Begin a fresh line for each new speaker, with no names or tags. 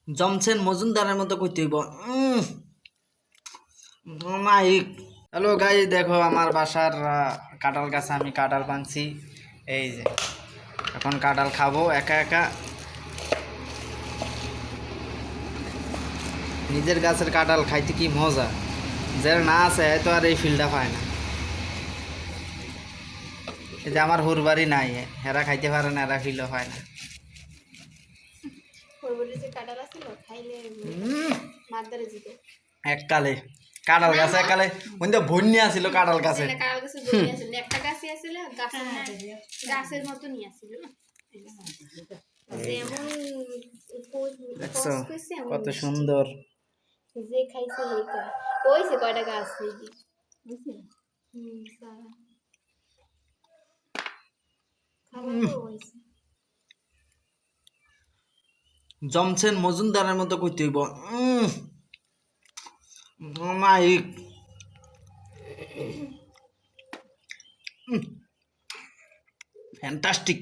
জমছেন মজুমদারের মতো কইতে হইব। মাইক। হ্যালো গাই, দেখো আমার বাসার কাঁঠাল গাছে আমি কাঁঠাল ভাঙছি। এই যে এখন কাঁঠাল খাবো একা একা। নিজের গাছের কাঁঠাল খাইতে কি মজা, যারা না আছে তো আর এই ফিলটা পায় না। এই যে আমার হুরবাড়ি নাই, হেরা খাইতে পারে না, এরা ফিলও পায় না। এককালে কাঁঠাল গাছে, এককালে ওইটা বন্যা ছিল কাঁঠাল গাছে। দেখছো কত সুন্দর।
যে খাইছে কইছে কয়টা গাছ
জমছেন মজুমদারের মতো কইতে হইব। মাইক। ফ্যান্টাস্টিক।